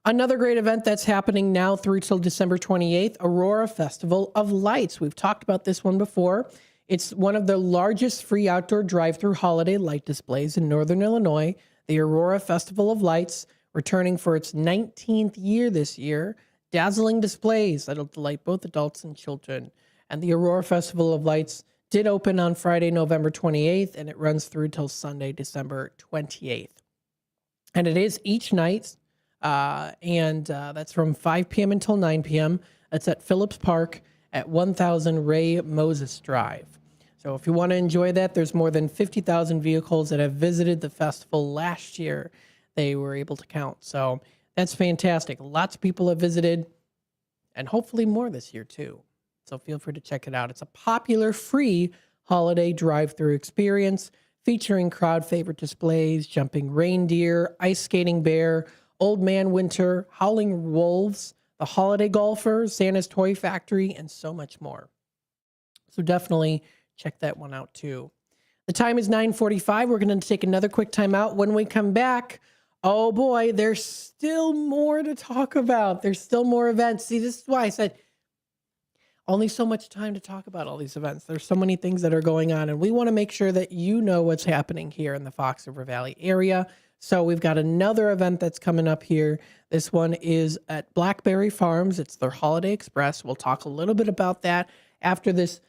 Another great event that's happening now through till December 28th, Aurora Festival of Lights. We've talked about this one before. It's one of the largest free outdoor drive-through holiday light displays in Northern Illinois. The Aurora Festival of Lights, returning for its 19th year this year. Dazzling displays that'll delight both adults and children. And the Aurora Festival of Lights did open on Friday, November 28th, and it runs through till Sunday, December 28th. And it is each night, that's from 5 p.m. until 9 p.m. It's at Phillips Park at 1000 Ray Moses Drive. So if you want to enjoy that, there's more than 50,000 vehicles that have visited the festival last year. They were able to count. So that's fantastic. Lots of people have visited, and hopefully more this year too. So feel free to check it out. It's a popular free holiday drive-through experience featuring crowd favorite displays, jumping reindeer, ice skating bear, Old Man Winter, howling wolves, the holiday golfer, Santa's toy factory, and so much more. So definitely check that one out too. The time is 9:45. We're going to take another quick time out. When we come back, oh boy, there's still more to talk about. There's still more events. See, this is why I said only so much time to talk about all these events. There's so many things that are going on, and we want to make sure that you know what's happening here in the Fox River Valley area. So we've got another event that's coming up here. This one is at Blackberry Farms. It's their Holiday Express. We'll talk a little bit about that after this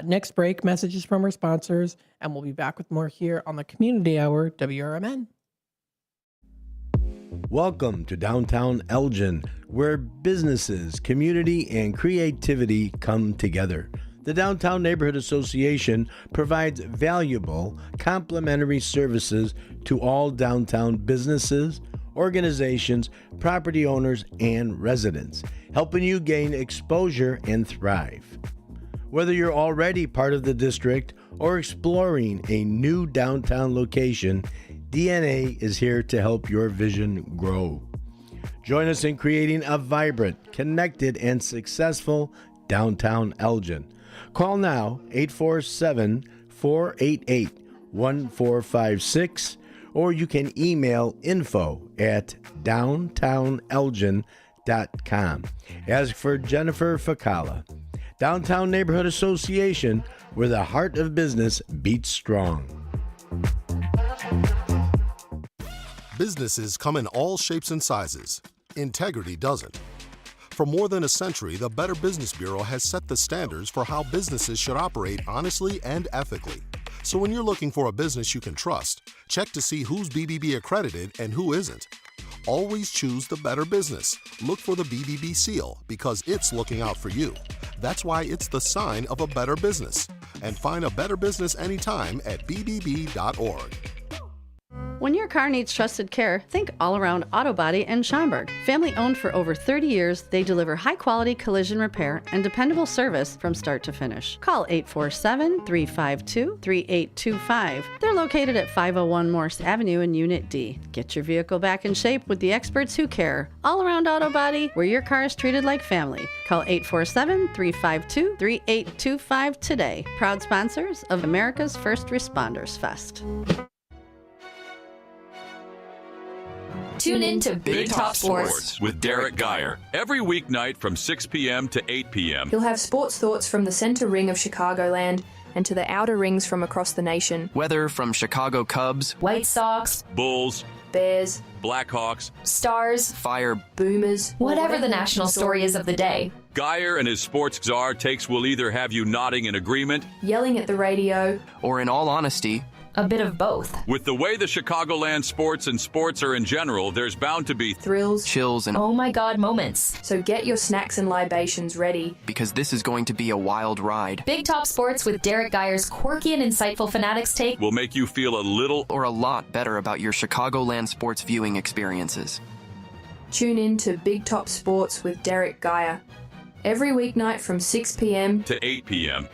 next break. Messages from our sponsors, and we'll be back with more here on the Community Hour, WRMN. Welcome to downtown Elgin, where businesses, community, and creativity come together. The Downtown Neighborhood Association provides valuable, complimentary services to all downtown businesses, organizations, property owners, and residents, helping you gain exposure and thrive. Whether you're already part of the district or exploring a new downtown location, DNA is here to help your vision grow. Join us in creating a vibrant, connected, and successful downtown Elgin. Call now, 847-488-1456, or you can email info@downtownelgin.com. Ask for Jennifer Facala. Downtown Neighborhood Association, where the heart of business beats strong. Businesses come in all shapes and sizes. Integrity doesn't. For more than a century, the Better Business Bureau has set the standards for how businesses should operate honestly and ethically. So when you're looking for a business you can trust, check to see who's BBB accredited and who isn't. Always choose the Better Business. Look for the BBB seal because it's looking out for you. That's why it's the sign of a better business. And find a better business anytime at bbb.org. When your car needs trusted care, think All Around Auto Body in Schaumburg. Family owned for over 30 years, they deliver high-quality collision repair and dependable service from start to finish. Call 847-352-3825. They're located at 501 Morse Avenue in Unit D. Get your vehicle back in shape with the experts who care. All Around Auto Body, where your car is treated like family. Call 847-352-3825 today. Proud sponsors of America's First Responders Fest. Tune in to Big Top Sports with Derek Geyer every weeknight from 6 p.m. to 8 p.m. You'll have sports thoughts from the center ring of Chicagoland and to the outer rings from across the nation. Weather from Chicago Cubs, White Sox, Bulls, Bears, Blackhawks, Stars, Fire, Boomers, whatever the national story is of the day. Geyer and his sports czar takes will either have you nodding in agreement, Yelling at the radio, or in all honesty, a bit of both. With the way the Chicagoland sports and sports are in general, there's bound to be thrills, chills, and oh my God moments. So get your snacks and libations ready, because this is going to be a wild ride. Big Top Sports with Derek Geyer's quirky and insightful Fanatics take will make you feel a little or a lot better about your Chicagoland sports viewing experiences. Tune in to Big Top Sports with Derek Geyer every weeknight from 6 p.m. to 8 p.m.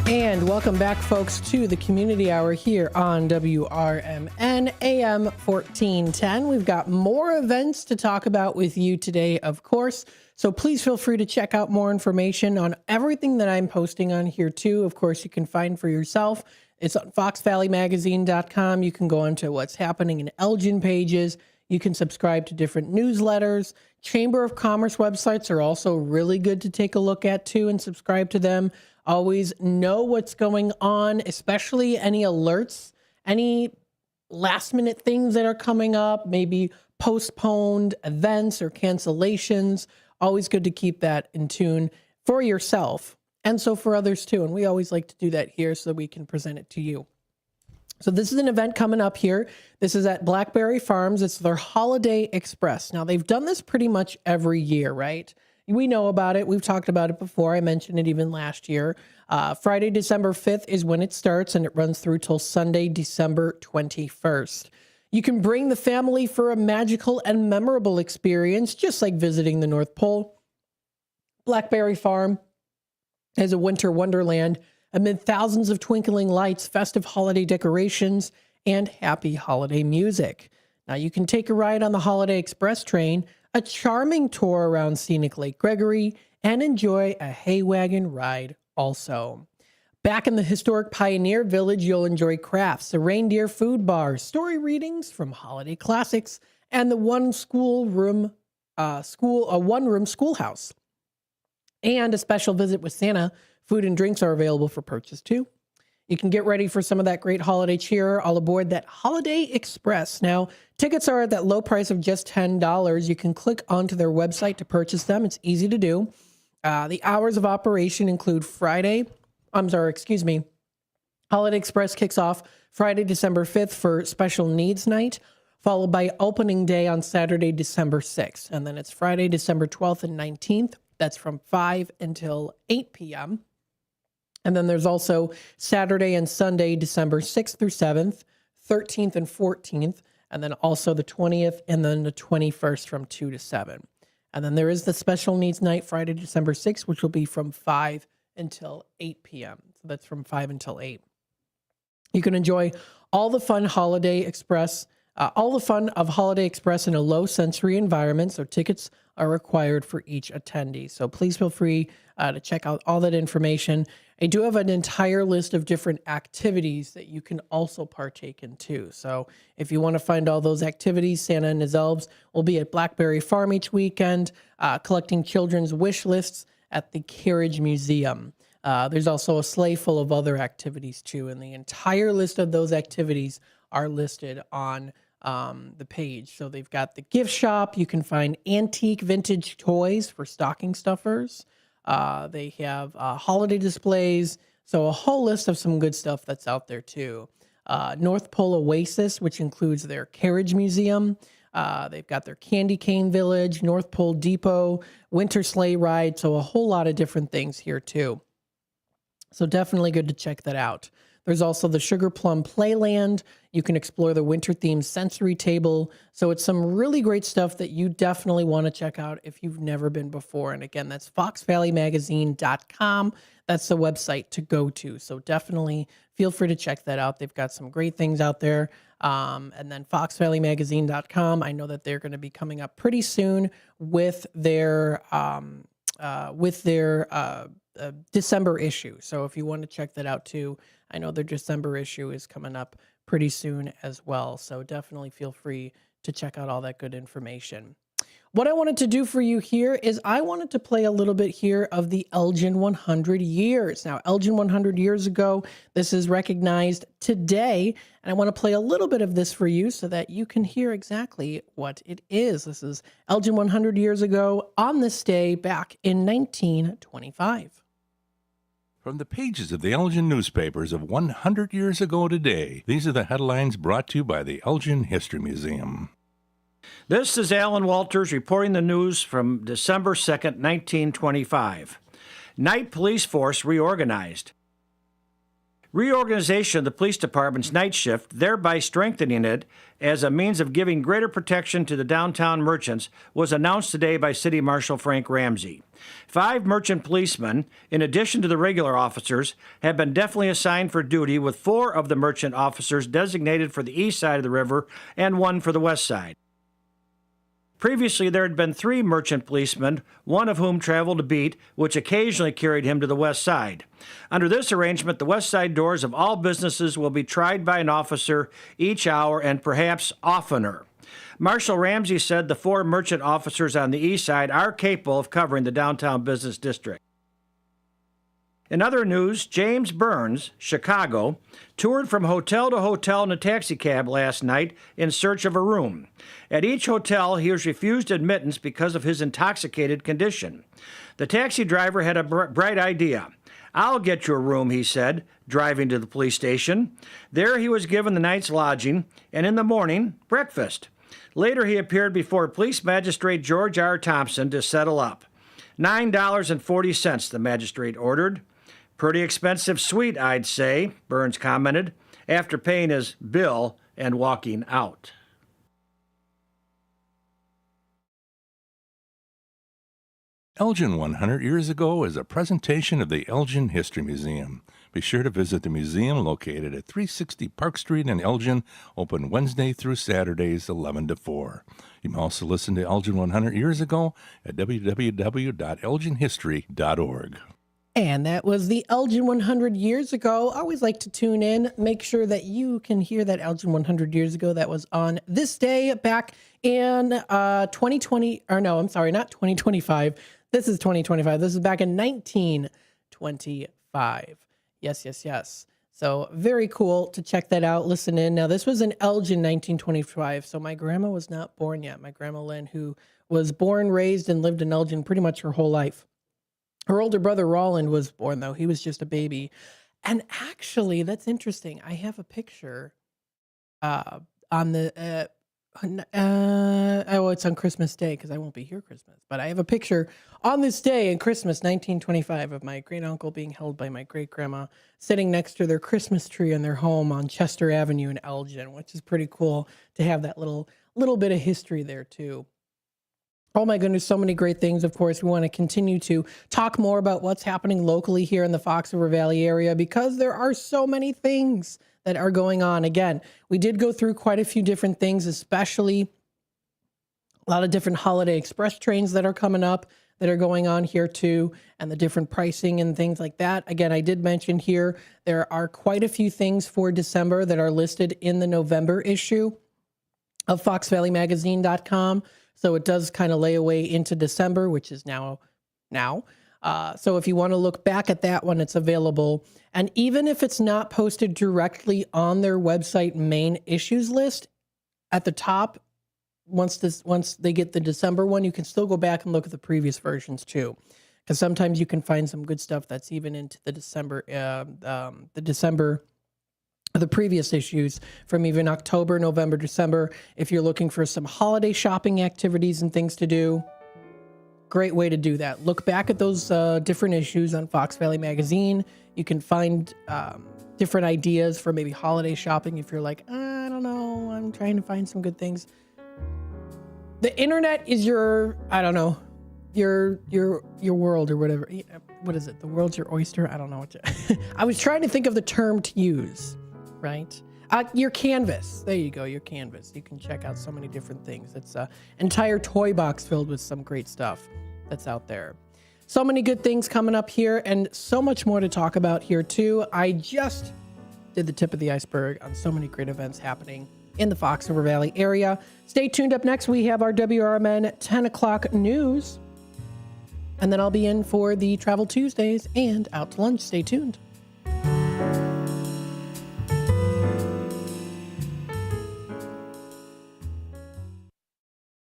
And welcome back, folks, to the Community Hour here on WRMN AM 1410. We've got more events to talk about with you today, of course. So please feel free to check out more information on everything that I'm posting on here, too. Of course, you can find for yourself. It's on foxvalleymagazine.com. You can go onto what's happening in Elgin pages. You can subscribe to different newsletters. Chamber of Commerce websites are also really good to take a look at, too, and subscribe to them. Always know what's going on, especially any alerts, any last minute things that are coming up, maybe postponed events or cancellations. Always good to keep that in tune for yourself and so for others too. And we always like to do that here so that we can present it to you. So this is an event coming up here. This is at Blackberry Farms. It's their Holiday Express. Now, they've done this pretty much every year, right? We know about it. We've talked about it before. I mentioned it even last year. Friday, December 5th is when it starts, and it runs through till Sunday, December 21st. You can bring the family for a magical and memorable experience, just like visiting the North Pole. Blackberry Farm is a winter wonderland amid thousands of twinkling lights, festive holiday decorations, and happy holiday music. Now, you can take a ride on the Holiday Express train, a charming tour around scenic Lake Gregory, and enjoy a hay wagon ride also. Back in the historic Pioneer Village, you'll enjoy crafts, a reindeer food bar, story readings from holiday classics, and the one-room schoolhouse. And a special visit with Santa. Food and drinks are available for purchase too. You can get ready for some of that great holiday cheer all aboard that Holiday Express. Now, tickets are at that low price of just $10. You can click onto their website to purchase them. It's easy to do. The hours of operation include Holiday Express kicks off Friday, December 5th for Special Needs Night, followed by Opening Day on Saturday, December 6th. And then it's Friday, December 12th and 19th. That's from 5 until 8 p.m. And then there's also Saturday and Sunday, December 6th through 7th, 13th and 14th, and then also the 20th and then the 21st from 2 to 7. And then there is the Special Needs Night, Friday, December 6th, which will be from 5 until 8 p.m. So that's from 5 until 8. You can enjoy all the fun of Holiday Express in a low sensory environment. So tickets are required for each attendee. So please feel free to check out all that information. I do have an entire list of different activities that you can also partake in too. So if you want to find all those activities, Santa and his elves will be at Blackberry Farm each weekend, collecting children's wish lists at the Carriage Museum. There's also a sleigh full of other activities too, and the entire list of those activities are listed on the page. So they've got the gift shop. You can find antique vintage toys for stocking stuffers. They have holiday displays. So a whole list of some good stuff that's out there too. North Pole Oasis, which includes their Carriage Museum. They've got their Candy Cane Village, North Pole Depot, Winter Sleigh Ride. So a whole lot of different things here too. So definitely good to check that out. There's also the Sugar Plum Playland. You can explore the winter-themed sensory table. So it's some really great stuff that you definitely want to check out if you've never been before. And again, that's foxvalleymagazine.com. That's the website to go to. So definitely feel free to check that out. They've got some great things out there. And then foxvalleymagazine.com. I know that they're going to be coming up pretty soon with their December issue. So if you want to check that out too, I know their December issue is coming up pretty soon as well. So definitely feel free to check out all that good information. What I wanted to do for you here is I wanted to play a little bit here of the Elgin 100 years. Now, Elgin 100 years ago, this is recognized today, and I want to play a little bit of this for you so that you can hear exactly what it is. This is Elgin 100 years ago on this day back in 1925. From the pages of the Elgin newspapers of 100 years ago today, these are the headlines brought to you by the Elgin History Museum. This is Alan Walters reporting the news from December 2nd, 1925. Night police force reorganized. Reorganization of the police department's night shift, thereby strengthening it as a means of giving greater protection to the downtown merchants, was announced today by City Marshal Frank Ramsey. 5 merchant policemen, in addition to the regular officers, have been definitely assigned for duty, with 4 of the merchant officers designated for the east side of the river and 1 for the west side. Previously, there had been 3 merchant policemen, one of whom traveled a beat, which occasionally carried him to the west side. Under this arrangement, the west side doors of all businesses will be tried by an officer each hour and perhaps oftener. Marshal Ramsey said the 4 merchant officers on the east side are capable of covering the downtown business district. In other news, James Burns, Chicago, toured from hotel to hotel in a taxicab last night in search of a room. At each hotel, he was refused admittance because of his intoxicated condition. The taxi driver had a bright idea. "I'll get you a room," he said, driving to the police station. There he was given the night's lodging, and in the morning, breakfast. Later, he appeared before Police Magistrate George R. Thompson to settle up. $9.40, the magistrate ordered. "Pretty expensive suite, I'd say," Burns commented, after paying his bill and walking out. Elgin 100 years ago is a presentation of the Elgin History Museum. Be sure to visit the museum located at 360 Park Street in Elgin, open Wednesday through Saturdays 11 to 4. You can also listen to Elgin 100 years ago at www.elginhistory.org. And that was the Elgin 100 years ago. I always like to tune in, make sure that you can hear that Elgin 100 years ago. That was on this day back in 2020, or no, I'm sorry, not 2025. This is 2025. This is back in 1925. Yes. So very cool to check that out. Listen in. Now, this was in Elgin 1925. So my grandma was not born yet. My grandma Lynn, who was born, raised, and lived in Elgin pretty much her whole life. Her older brother, Roland, was born, though. He was just a baby. And actually, that's interesting. I have a picture on the... it's on Christmas Day because I won't be here Christmas. But I have a picture on this day in Christmas, 1925, of my great-uncle being held by my great-grandma, sitting next to their Christmas tree in their home on Chester Avenue in Elgin, which is pretty cool to have that little bit of history there, too. Oh my goodness, so many great things. Of course, we want to continue to talk more about what's happening locally here in the Fox River Valley area because there are so many things that are going on. Again, we did go through quite a few different things, especially a lot of different holiday express trains that are coming up. that are going on here too, and the different pricing and things like that. Again, I did mention here, there are quite a few things for December that are listed in the November issue of FoxValleyMagazine.com. So it does kind of lay away into December, which is now. So if you want to look back at that one, it's available. And even if it's not posted directly on their website main issues list, at the top, once they get the December one, you can still go back and look at the previous versions too. Because sometimes you can find some good stuff that's even into the December, the previous issues from even October, November, December. If you're looking for some holiday shopping activities and things to do, great way to do that. Look back at those different issues on Fox Valley Magazine. You can find different ideas for maybe holiday shopping if you're like, I don't know, I'm trying to find some good things. The internet is your world or whatever. What is it? The world's your oyster? I don't know what to... I was trying to think of the term to use, right? Your canvas. There you go, your canvas. You can check out so many different things. It's an entire toy box filled with some great stuff that's out there. So many good things coming up here and so much more to talk about here too. I just did the tip of the iceberg on so many great events happening in the Fox River Valley area. Stay tuned. Up next, we have our WRMN 10 o'clock news. And then I'll be in for the Travel Tuesdays and Out to Lunch. Stay tuned.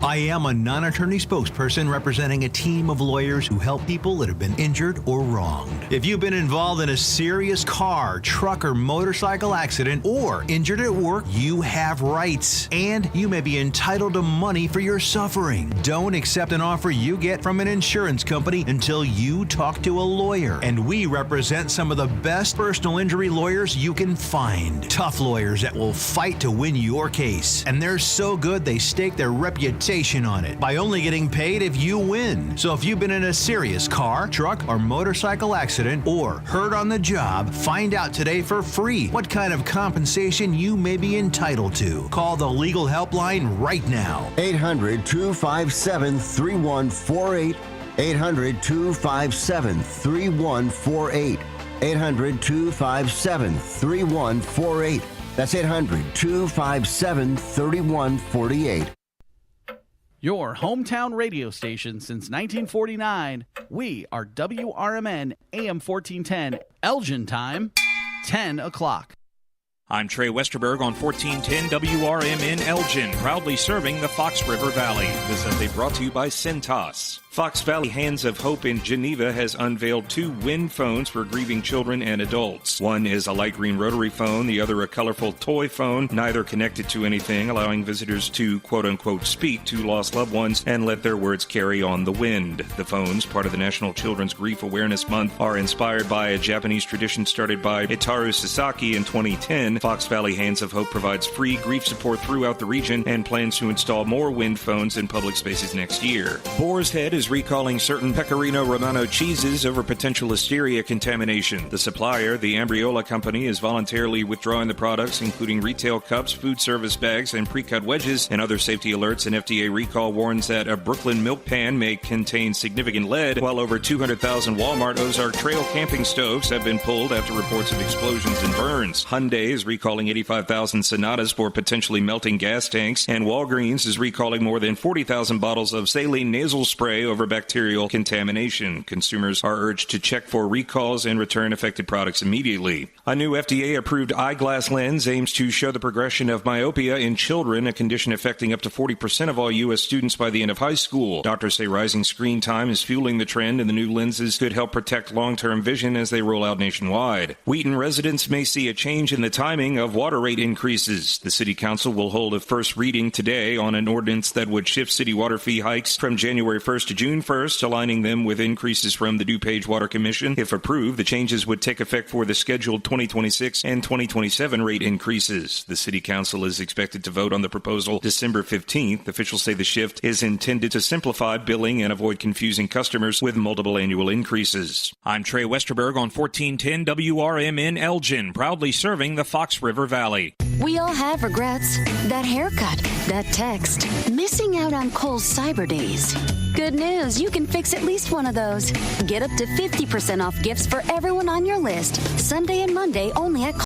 I am a non-attorney spokesperson representing a team of lawyers who help people that have been injured or wronged. If you've been involved in a serious car, truck, or motorcycle accident or injured at work, you have rights, and you may be entitled to money for your suffering. Don't accept an offer you get from an insurance company until you talk to a lawyer. And we represent some of the best personal injury lawyers you can find. Tough lawyers that will fight to win your case. And they're so good they stake their reputation on it by only getting paid if you win. So if you've been in a serious car, truck, or motorcycle accident or hurt on the job, find out today for free what kind of compensation you may be entitled to. Call the legal helpline right now. 800-257-3148. 800-257-3148. 800-257-3148. That's 800-257-3148. Your hometown radio station since 1949. We are WRMN AM 1410, Elgin time, 10 o'clock. I'm Trey Westerberg on 1410 WRMN Elgin, proudly serving the Fox River Valley. This update brought to you by Cintas. Fox Valley Hands of Hope in Geneva has unveiled 2 wind phones for grieving children and adults. One is a light green rotary phone, the other a colorful toy phone, neither connected to anything, allowing visitors to quote-unquote speak to lost loved ones and let their words carry on the wind. The phones, part of the National Children's Grief Awareness Month, are inspired by a Japanese tradition started by Itaru Sasaki in 2010. Fox Valley Hands of Hope provides free grief support throughout the region and plans to install more wind phones in public spaces next year. Boar's Head is recalling certain Pecorino Romano cheeses over potential listeria contamination. The supplier, the Ambriola Company, is voluntarily withdrawing the products, including retail cups, food service bags, and pre-cut wedges, and other safety alerts. An FDA recall warns that a Brooklyn milk pan may contain significant lead, while over 200,000 Walmart Ozark Trail camping stoves have been pulled after reports of explosions and burns. Hyundai is recalling 85,000 Sonatas for potentially melting gas tanks, and Walgreens is recalling more than 40,000 bottles of saline nasal spray over bacterial contamination. Consumers are urged to check for recalls and return affected products immediately. A new FDA-approved eyeglass lens aims to show the progression of myopia in children, a condition affecting up to 40% of all U.S. students by the end of high school. Doctors say rising screen time is fueling the trend, and the new lenses could help protect long-term vision as they roll out nationwide. Wheaton residents may see a change in the timing of water rate increases. The City Council will hold a first reading today on an ordinance that would shift city water fee hikes from January 1st to June 1st, aligning them with increases from the DuPage Water Commission. If approved, the changes would take effect for the scheduled 2026 and 2027 rate increases. The City Council is expected to vote on the proposal December 15th. Officials say the shift is intended to simplify billing and avoid confusing customers with multiple annual increases. I'm Trey Westerberg on 1410 WRMN Elgin, proudly serving the Fox River Valley. We all have regrets. That haircut, that text, missing out on Kohl's Cyber Days. Good news, you can fix at least one of those. Get up to 50% off gifts for everyone on your list. Sunday and Monday only at Kohl's.